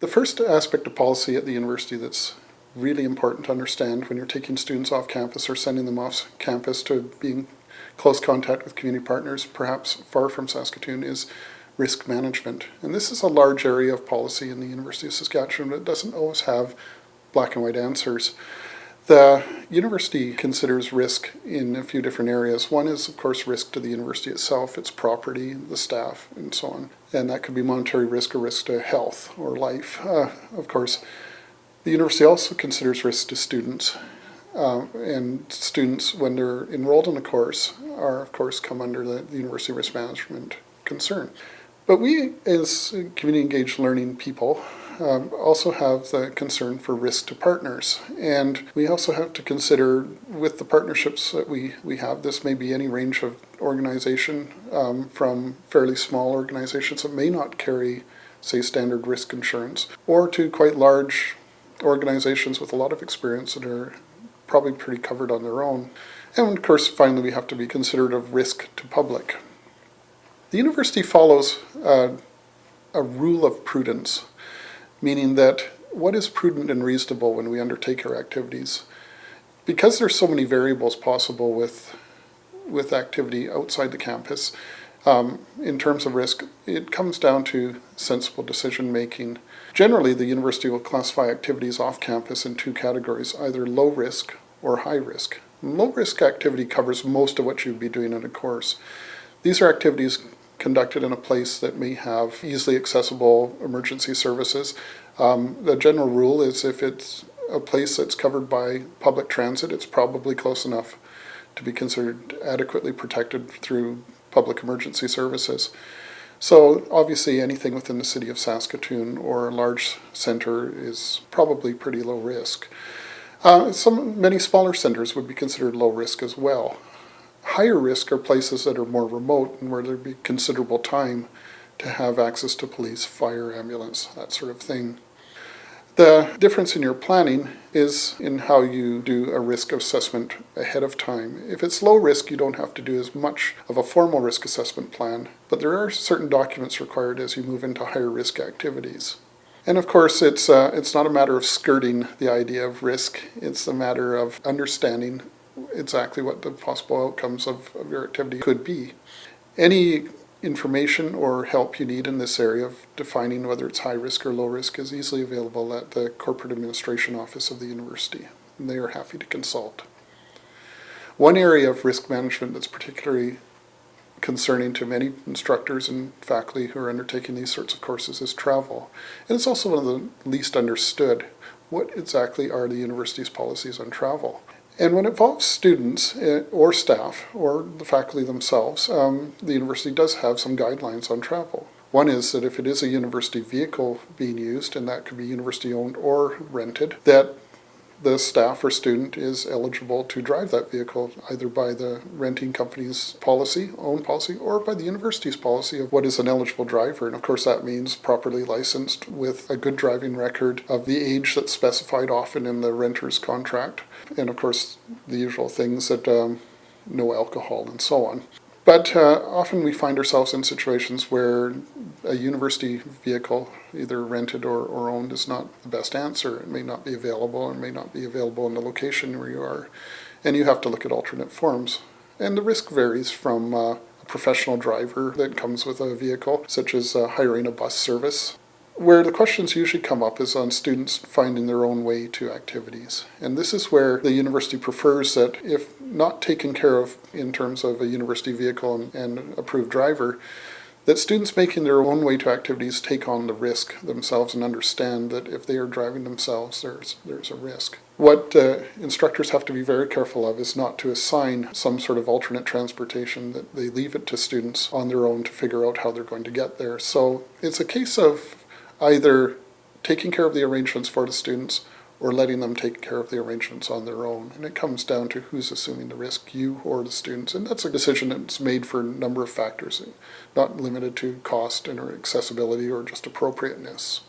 The first aspect of policy at the university that's really important to understand when you're taking students off campus or sending them off campus to be in close contact with community partners, perhaps far from Saskatoon, is risk management. And this is a large area of policy in the University of Saskatchewan, but it doesn't always have black and white answers. The university considers risk in a few different areas. One is, of course, risk to the university itself, its property, the staff, and so on. And that could be monetary risk or risk to health or life. Of course, the university also considers risk to students. And students, when they're enrolled in a course, are, of course, come under the university risk management concern. But we, as community engaged learning people, also have the concern for risk to partners. And we also have to consider, with the partnerships that we have, this may be any range of organization, from fairly small organizations that may not carry, say, standard risk insurance, or to quite large organizations with a lot of experience that are probably pretty covered on their own. And of course, finally, we have to be considerate of risk to public. The university follows a rule of prudence, meaning that what is prudent and reasonable when we undertake our activities? Because there's so many variables possible with activity outside the campus, in terms of risk, it comes down to sensible decision making. Generally, the university will classify activities off campus in two categories, either low risk or high risk. Low risk activity covers most of what you'd be doing in a course. These are activities conducted in a place that may have easily accessible emergency services. The general rule is if it's a place that's covered by public transit, it's probably close enough to be considered adequately protected through public emergency services. So obviously anything within the city of Saskatoon or a large centre is probably pretty low risk. Many smaller centres would be considered low risk as well. Higher risk are places that are more remote and where there'd be considerable time to have access to police, fire, ambulance, that sort of thing. The difference in your planning is in how you do a risk assessment ahead of time. If it's low risk, you don't have to do as much of a formal risk assessment plan, but there are certain documents required as you move into higher risk activities. And of course, it's not a matter of skirting the idea of risk. It's a matter of understanding exactly what the possible outcomes of your activity could be. Any information or help you need in this area of defining whether it's high risk or low risk is easily available at the corporate administration office of the university, and they are happy to consult. One area of risk management that's particularly concerning to many instructors and faculty who are undertaking these sorts of courses is travel. And it's also one of the least understood. What exactly are the university's policies on travel? And when it involves students or staff or the faculty themselves, the university does have some guidelines on travel. One is that if it is a university vehicle being used, and that could be university owned or rented, that the staff or student is eligible to drive that vehicle either by the renting company's policy, own policy, or by the university's policy of what is an eligible driver. And of course that means properly licensed with a good driving record of the age that's specified often in the renter's contract. And of course the usual things that no alcohol and so on. But often we find ourselves in situations where a university vehicle, either rented or owned, is not the best answer. It may not be available, and may not be available in the location where you are. And you have to look at alternate forms. And the risk varies from a professional driver that comes with a vehicle, such as hiring a bus service. Where the questions usually come up is on students finding their own way to activities. And this is where the university prefers that if not taken care of in terms of a university vehicle and approved driver, that students making their own way to activities take on the risk themselves and understand that if they are driving themselves, there's a risk. What instructors have to be very careful of is not to assign some sort of alternate transportation, that they leave it to students on their own to figure out how they're going to get there. So it's a case of either taking care of the arrangements for the students or letting them take care of the arrangements on their own. And it comes down to who's assuming the risk, you or the students. And that's a decision that's made for a number of factors, not limited to cost and or accessibility or just appropriateness.